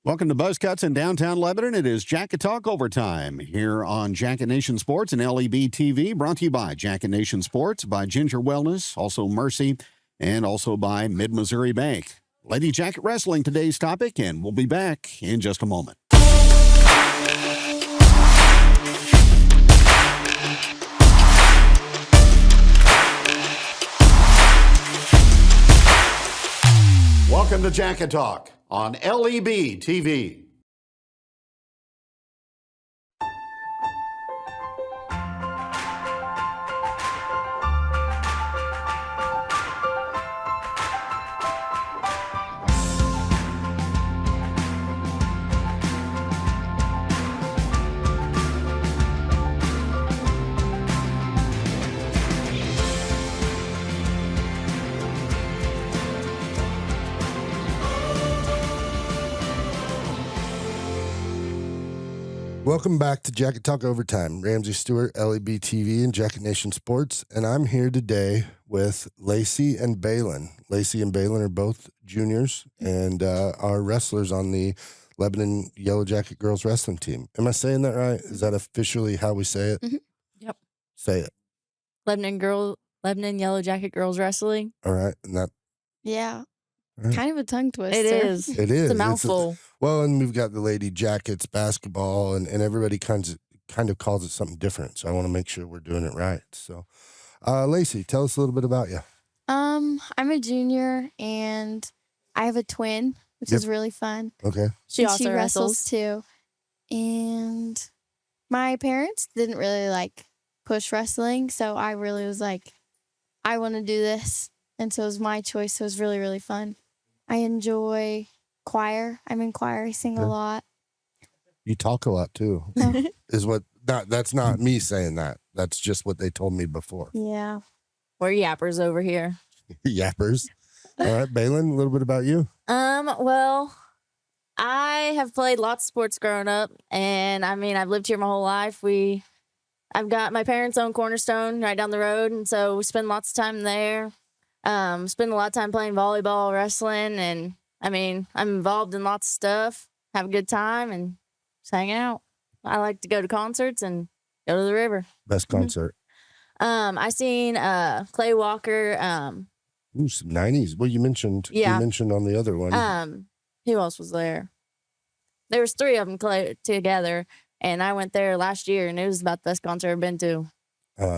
Welcome to Buzz Cuts in downtown Lebanon. It is Jacket Talk Overtime here on Jacket Nation Sports and LEB TV, brought to you by Jacket Nation Sports, by Ginger Wellness, also Mercy, and also by Mid-Missouri Bank. Lady Jacket Wrestling, today's topic, and we'll be back in just a moment. Welcome to Jacket Talk on LEB TV. Welcome back to Jacket Talk Overtime. Ramsey Stewart, LEB TV, and Jacket Nation Sports. And I'm here today with Lacey and Baylyn. Lacey and Baylyn are both juniors and are wrestlers on the Lebanon Yellow Jacket girls wrestling team. Am I saying that right? Is that officially how we say it? Mm-hmm. Yep. Say it. Lebanon Yellow Jacket girls wrestling. All right. And that. Yeah. Right. Kind of a tongue twister. It is. It is. It's a mouthful. Well, and we've got the Lady Jackets basketball, and everybody kind of calls it something different. So I want to make sure we're doing it right. So, Lacey, tell us a little bit about you. I'm a junior, and I have a twin, which is really fun. Okay. She And also wrestles too. And my parents didn't really push wrestling, so I really was like, I want to do this. And so it was my choice. So it was really, really fun. I enjoy choir. I'm in choir. I sing a lot. You talk a lot too. That's not me saying that. That's just what they told me before. Yeah. We're yappers over here. Yappers. All right, Baylyn, a little bit about you. Well, I have played lots of sports growing up, and I've lived here my whole life. I've got my parents' own Cornerstone right down the road, and so we spend lots of time there. Spend a lot of time playing volleyball, wrestling, and I'm involved in lots of stuff, have a good time, and just hang out. I like to go to concerts and go to the river. Best concert. I seen Clay Walker. Ooh, some 90s. Well, you mentioned on the other one. Who else was there? There was three of them together, and I went there last year, and it was about the best concert I've been to.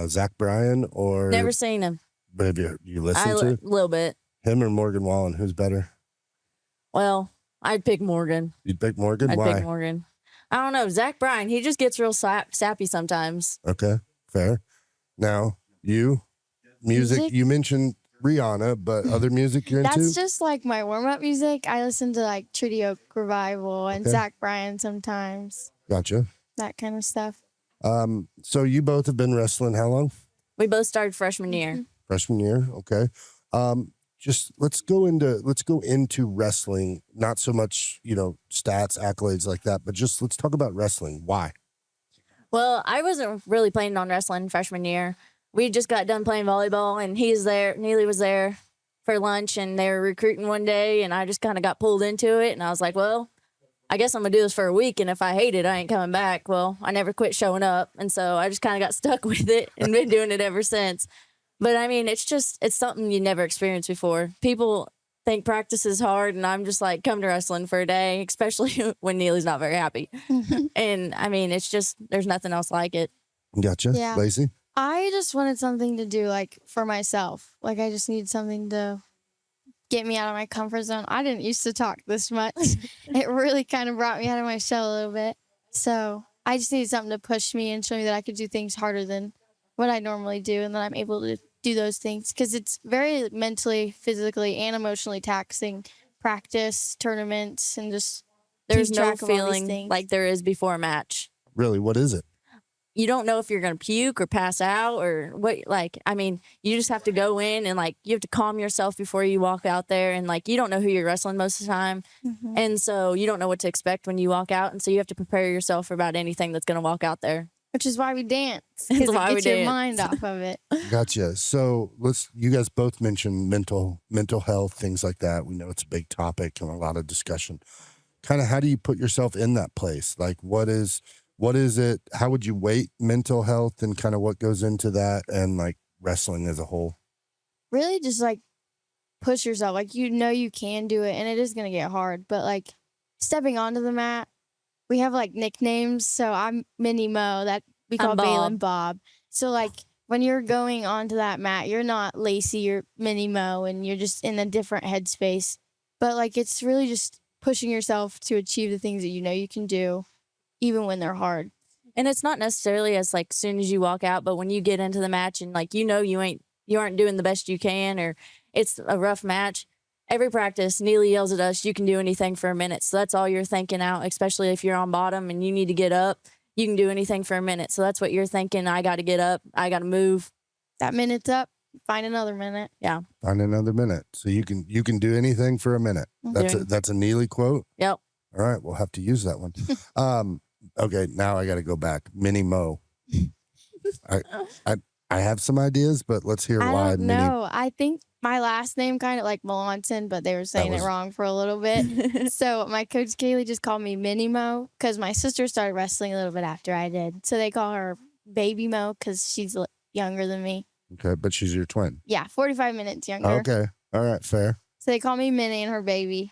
Zach Bryan or Never seen him. But have you listened to? A little bit. Him or Morgan Wallen? Who's better? Well, I'd pick Morgan. You'd pick Morgan? I'd Why? pick Morgan. I don't know. Zach Bryan, he just gets real sappy sometimes. Okay, fair. Now, music. You mentioned Rihanna, but other music you're into? That's just my warm-up music. I listen to Treaty Oak Revival and Zach Bryan sometimes. Gotcha. That kind of stuff. So you both have been wrestling how long? We both started freshman year. Freshman year, okay. Just let's go into wrestling. Not so much, stats, accolades like that, but just let's talk about wrestling. Why? Well, I wasn't really planning on wrestling freshman year. We just got done playing volleyball, and Neely was there for lunch, and they were recruiting one day, and I just kind of got pulled into it, and I was like, well, I guess I'm going to do this for a week, and if I hate it, I ain't coming back. Well, I never quit showing up, and so I just kind of got stuck with it and been doing it ever since. But, it's something you never experienced before. People think practice is hard, and I'm just like, come to wrestling for a day, especially when Neely's not very happy. And, it's just, there's nothing else like it. Gotcha. Yeah. Lacey? I just wanted something to do, for myself. I just need something to get me out of my comfort zone. I didn't used to talk this much. It really kind of brought me out of my shell a little bit. So I just needed something to push me and show me that I could do things harder than what I normally do, and that I'm able to do those things, because it's very mentally, physically, and emotionally taxing. Practice, tournaments, and just there's keep no track of all these feeling things. like there is before a match. Really, what is it? You don't know if you're going to puke or pass out or what. You just have to go in and you have to calm yourself before you walk out there, and you don't know who you're wrestling most of the time. Mm-hmm. And so you don't know what to expect when you walk out, and so you have to prepare yourself for about anything that's going to walk out there. Which is why we dance. That's Because why it we gets your dance. mind off of it. Gotcha. So you guys both mentioned mental health, things like that. We know it's a big topic and a lot of discussion. kind of how do you put yourself in that place? Like, what is it? How would you weight mental health and kind of what goes into that, and like wrestling as a whole? Really just like push yourself. Like, you know, you can do it and it is going to get hard, but like stepping onto the mat, we have like nicknames. So I'm Mini Mo, that we call I'm Bob. Baylyn Bob. So like when you're going onto that mat, you're not Lacey, you're Mini Mo, and you're just in a different headspace. But like it's really just pushing yourself to achieve the things that you know you can do, even when they're hard. And it's not necessarily as like soon as you walk out, but when you get into the match and like you aren't doing the best you can, or it's a rough match. Every practice, Neely yells at us, "You can do anything for a minute." So that's all you're thinking out, especially if you're on bottom and you need to get up. You can do anything for a minute. So that's what you're thinking. I got to get up. I got to move. That minute's up, find another minute. Yeah. Find another minute. So you can do anything for a minute. That's a Neely quote. Yep. All right, we'll have to use that one. Okay, now I got to go back. Mini Mo. I have some ideas, but let's hear I why. don't know. I think my last name kind of like Melanson, but they were saying it wrong for a little bit. So my coach Kaylee just called me Mini Mo because my sister started wrestling a little bit after I did. So they call her Baby Mo because she's younger than me. Okay, but she's your twin. Yeah, 45 minutes younger. Okay, all right, fair. So they call me Minnie and her baby.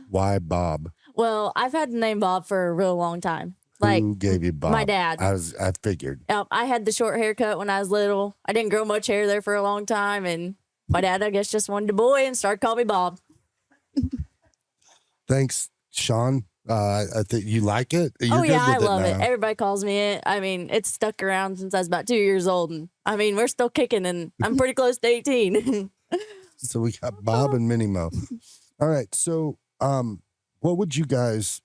Why Bob? Well, I've had the name Bob for a real long time. Like, who gave you Bob? my dad. I figured. I had the short haircut when I was little. I didn't grow much hair there for a long time, and my dad, I guess, just wanted a boy and started calling me Bob. Thanks, Sean. I think you like it. You're good I with love it. now. Everybody calls me it. I mean, it's stuck around since I was about 2 years old, and I mean, we're still kicking, and I'm pretty close to 18. So we got Bob and Mini Mo. All right. So, what would you guys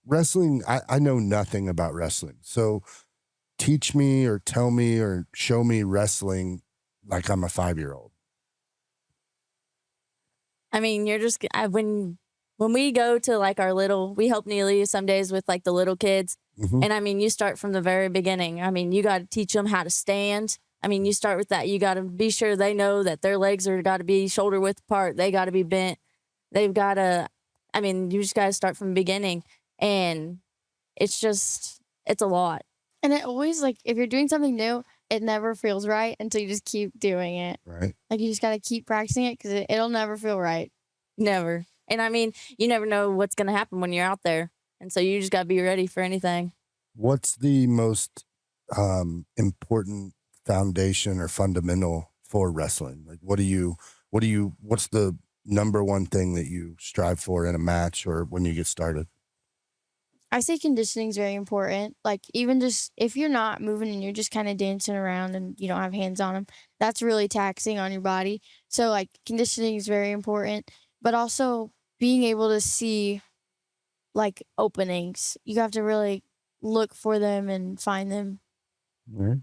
wrestling? I know nothing about wrestling. So teach me or tell me or show me wrestling like I'm a 5-year-old. I mean, you're just when we go to like we help Neely some days with like the little kids. Mhm. And I mean, you start from the very beginning. I mean, you got to teach them how to stand. I mean, you start with that. You got to be sure they know that their legs are got to be shoulder width apart. They got to be bent. They've got to, I mean, you just got to start from the beginning. And it's a lot. And it always, like, if you're doing something new, it never feels right until you just keep doing it. Right. Like, you just got to keep practicing it because it'll never feel right. Never. And I mean, you never know what's going to happen when you're out there. And so you just got to be ready for anything. What's the most important foundation or fundamental for wrestling? Like, what's the number one thing that you strive for in a match or when you get started? I say conditioning is very important. Like, even just if you're not moving and you're just kind of dancing around and you don't have hands on them, that's really taxing on your body. So, like, conditioning is very important, but also being able to see, like, openings. You have to really look for them and find them. Right.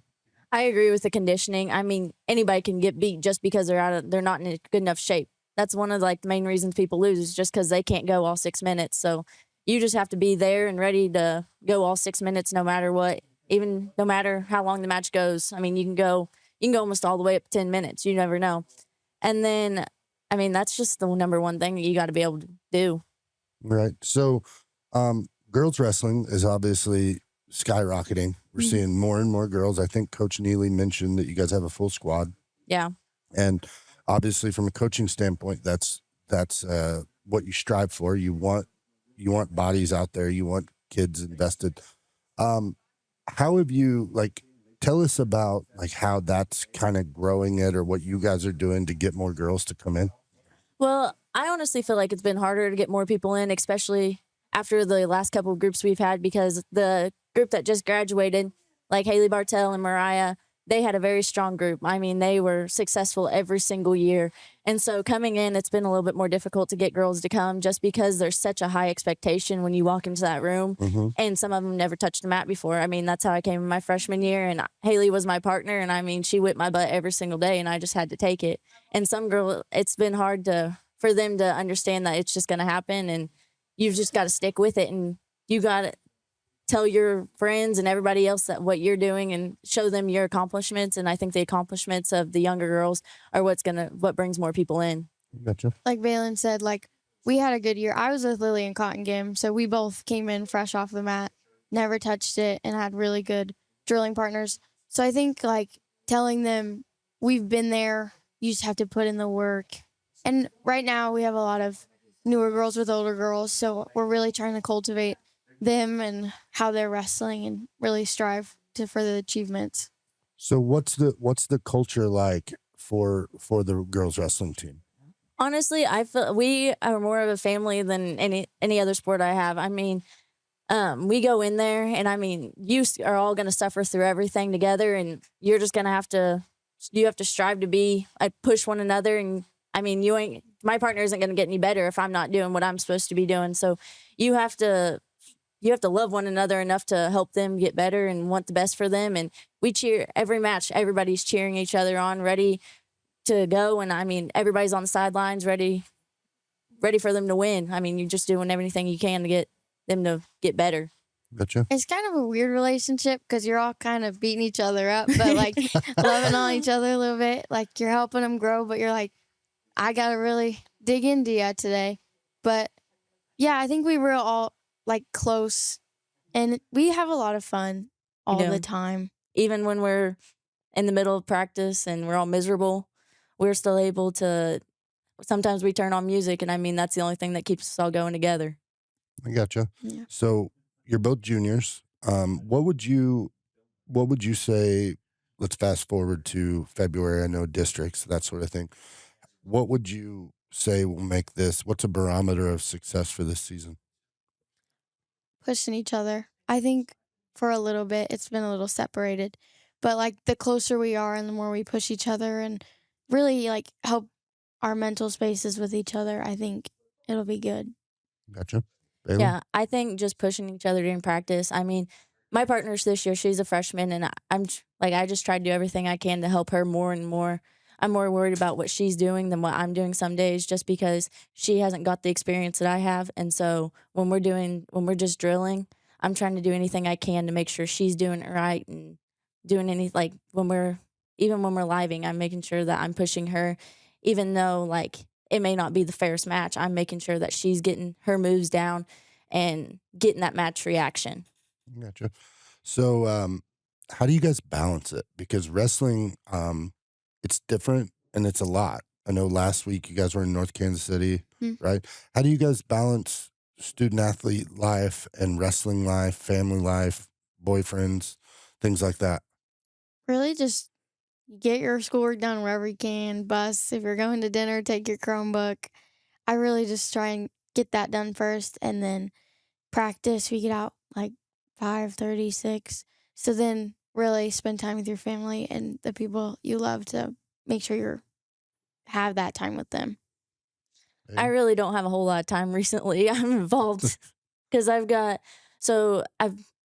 I agree with the conditioning. I mean, anybody can get beat just because they're not in a good enough shape. That's one of like the main reasons people lose is just because they can't go all 6 minutes. So you just have to be there and ready to go all 6 minutes, no matter what, even no matter how long the match goes. I mean, you can go almost all the way up to 10 minutes. You never know. And then, I mean, that's just the number one thing that you got to be able to do. Right. So, girls wrestling is obviously skyrocketing. We're seeing more and more girls. I think Coach Neely mentioned that you guys have a full squad. Yeah. And obviously, from a coaching standpoint, that's what you strive for. You want bodies out there. You want kids invested. How have you tell us about how that's kind of growing it, or what you guys are doing to get more girls to come in? Well, I honestly feel like it's been harder to get more people in, especially after the last couple of groups we've had, because the group that just graduated, like Haley Bartell and Mariah, they had a very strong group. I mean, they were successful every single year. And so coming in, it's been a little bit more difficult to get girls to come just because there's such a high expectation when you walk into that room. Mm-hmm. And some of them never touched a mat before. I mean, that's how I came in my freshman year. And Haley was my partner. And I mean, she whipped my butt every single day and I just had to take it. And some girls, it's been hard for them to understand that it's just going to happen. And you've just got to stick with it. And you got to tell your friends and everybody else that what you're doing and show them your accomplishments. And I think the accomplishments of the younger girls are what brings more people in. Gotcha. Like Baylyn said, we had a good year. I was with Lily and Cotton Game, so we both came in fresh off the mat, never touched it, and had really good drilling partners. So I think like telling them we've been there, you just have to put in the work. And right now we have a lot of newer girls with older girls, so we're really trying to cultivate them and how they're wrestling and really strive to further achievements. So what's the culture like for the girls wrestling team? Honestly, I feel we are more of a family than any other sport I have. I mean, we go in there, and I mean, are all going to suffer through everything together, and you're just going to you have to strive to push one another. And I mean, my partner isn't going to get any better if I'm not doing what I'm supposed to be doing. So you have to love one another enough to help them get better and want the best for them. And we cheer every match. Everybody's cheering each other on, ready to go. And I mean, everybody's on the sidelines, ready for them to win. I mean, you're just doing everything you can to get them to get better. Gotcha. It's kind of a weird relationship because you're all kind of beating each other up, but like loving on each other a little bit. Like you're helping them grow, but you're like, I got to really dig into you today. But yeah, I think we were all like close, and we have a lot of fun all the time. Even when we're in the middle of practice and we're all miserable, we're still able to. Sometimes we turn on music, and I mean, that's the only thing that keeps us all going together. I gotcha. Yeah. So you're both juniors. What would you say? Let's fast forward to February. I know districts, that sort of thing. What would you say will make this? What's a barometer of success for this season? Pushing each other. I think for a little bit it's been a little separated, but like the closer we are and the more we push each other and really like help our mental spaces with each other, I think it'll be good. Gotcha. Baylyn? Yeah, I think just pushing each other during practice. I mean, my partner's this year, she's a freshman, and I just try to do everything I can to help her more and more. I'm more worried about what she's doing than what I'm doing some days, just because she hasn't got the experience that I have. And so when we're just drilling, I'm trying to do anything I can to make sure she's doing it right, and doing like when we're living, I'm making sure that I'm pushing her, even though like it may not be the fairest match. I'm making sure that she's getting her moves down and getting that match reaction. Gotcha. So, how do you guys balance it? Because wrestling, it's different and it's a lot. I know last week you guys were in North Kansas City, right? How do you guys balance student athlete life and wrestling life, family life, boyfriends, things like that? Really just get your schoolwork done wherever you can. Bus, if you're going to dinner, take your Chromebook. I really just try and get that done first, and then practice. We get out like 5:36. So then really spend time with your family and the people you love to make sure you have that time with them. I really don't have a whole lot of time recently. I'm involved because I've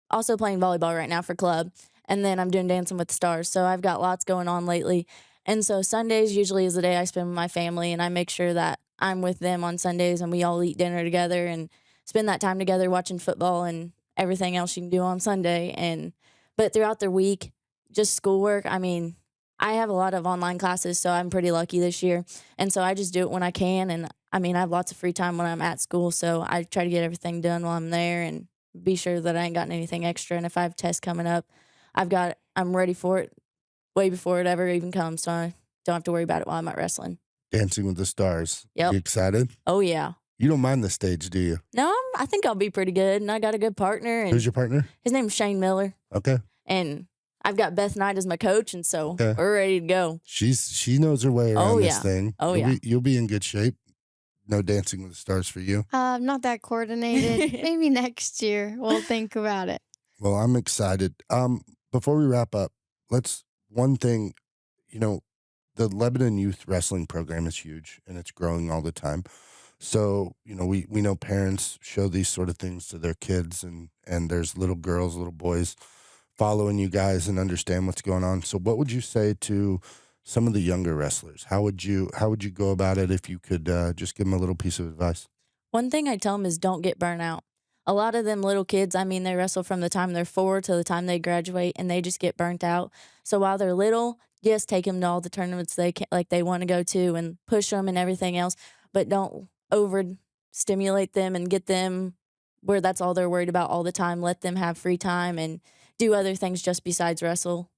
also playing volleyball right now for club, and then I'm doing Dancing with the Stars. So I've got lots going on lately. And so Sundays usually is the day I spend with my family, and I make sure that I'm with them on Sundays, and we all eat dinner together and spend that time together watching football and everything else you can do on Sunday. But throughout the week, just schoolwork. I mean, I have a lot of online classes, so I'm pretty lucky this year. And so I just do it when I can. And I mean, I have lots of free time when I'm at school, so I try to get everything done while I'm there and be sure that I ain't gotten anything extra. And if I have tests coming up, I'm ready for it way before it ever even comes, so I don't have to worry about it while I'm at wrestling. Dancing with the Stars. Yep. You excited? Oh, yeah. You don't mind the stage, do you? No, I think I'll be pretty good, and I got a good partner. And Who's your partner? his name's Shane Miller, Okay. and I've got Beth Knight as my coach, and so Okay. we're ready to go. She knows her way around Oh, this yeah. thing. Oh, You'll be in good shape. No Dancing with the Stars for you. Not that coordinated. Maybe next year we'll think about it. Well, I'm excited. Before we wrap up, one thing, the Lebanon Youth Wrestling Program is huge and it's growing all the time. So, we know parents show these sort of things to their kids, and there's little girls, little boys following you guys and understand what's going on. So what would you say to some of the younger wrestlers? How would you go about it if you could just give them a little piece of advice? One thing I tell them is don't get burnt out. A lot of them little kids, I mean, they wrestle from the time they're 4 to the time they graduate, and they just get burnt out. So while they're little, yes, take them to all the tournaments they want to go to and push them and everything else, but don't stimulate them and get them where that's all they're worried about all the time. Let them have free time and do other things just besides wrestle.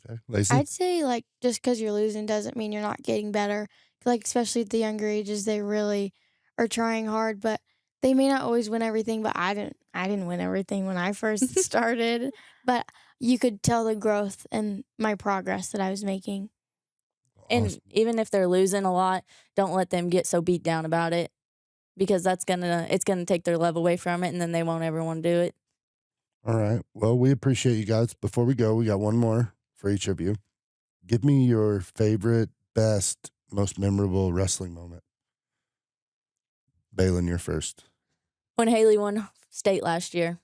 Okay, Lacey. I'd say like just because you're losing doesn't mean you're not getting better. Like especially at the younger ages, they really are trying hard, but they may not always win everything. But I didn't win everything when I first started. But you could tell the growth and my progress that I was making. And Awesome. even if they're losing a lot, don't let them get so beat down about it, because it's gonna take their love away from it, and then they won't ever want to do it. All right. Well, we appreciate you guys. Before we go, we got one more for each of you. Give me your favorite, best, most memorable wrestling moment. Baylyn, you're first. When Haley won state last year,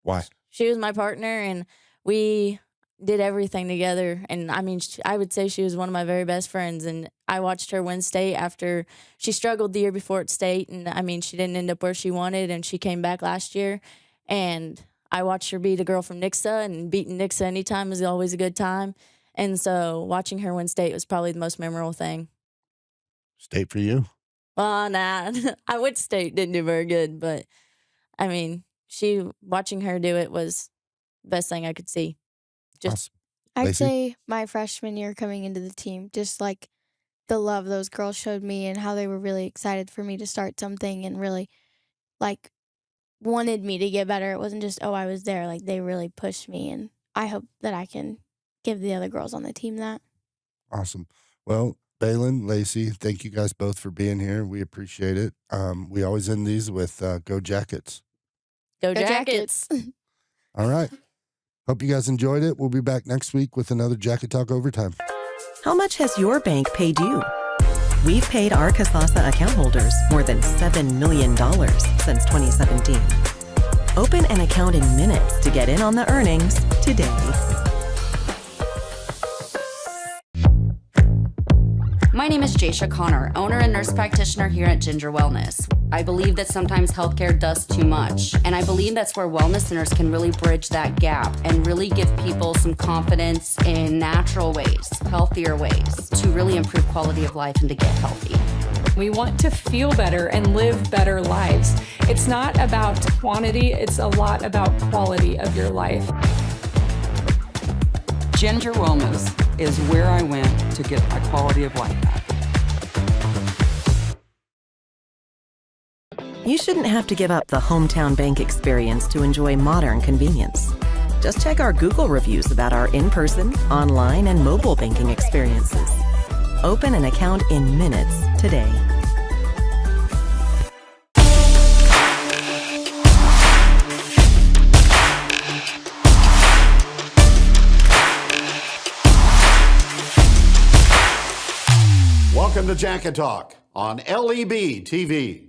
Why? she was my partner, and we did everything together. And I mean, I would say she was one of my very best friends. And I watched her win state after she struggled the year before at state. And I mean, she didn't end up where she wanted, and she came back last year. And I watched her beat a girl from Nixa, and beating Nixa anytime is always a good time. And so watching her win state was probably the most memorable thing. State for you. Well, nah, I would state didn't do very good, but I mean, watching her do it was the best thing I could see. Just Awesome. I'd Lacey? say my freshman year coming into the team, just like the love those girls showed me and how they were really excited for me to start something and really like wanted me to get better. It wasn't just, oh, I was there. Like they really pushed me, and I hope that I can give the other girls on the team that. Awesome. Well, Baylyn, Lacey, thank you guys both for being here. We appreciate it. We always end these with Go Jackets. go Go Jackets. All right. Hope you guys enjoyed it. We'll be back next week with another Jacket Talk Overtime. How much has your bank paid you? We've paid our Kasasa account holders more than $7 million since 2017. Open an account in minutes to get in on the earnings today. My name is Jaysha Connor, owner and nurse practitioner here at Ginger Wellness. I believe that sometimes healthcare does too much, and I believe that's where wellness centers can really bridge that gap and really give people some confidence in natural ways, healthier ways, to really improve quality of life and to get healthy. We want to feel better and live better lives. It's not about quantity, it's a lot about quality of your life. Ginger Wellness is where I went to get my quality of life back. You shouldn't have to give up the hometown bank experience to enjoy modern convenience. Just check our Google reviews about our in-person, online, and mobile banking experiences. Open an account in minutes today. Welcome to Jacket Talk on LEB TV.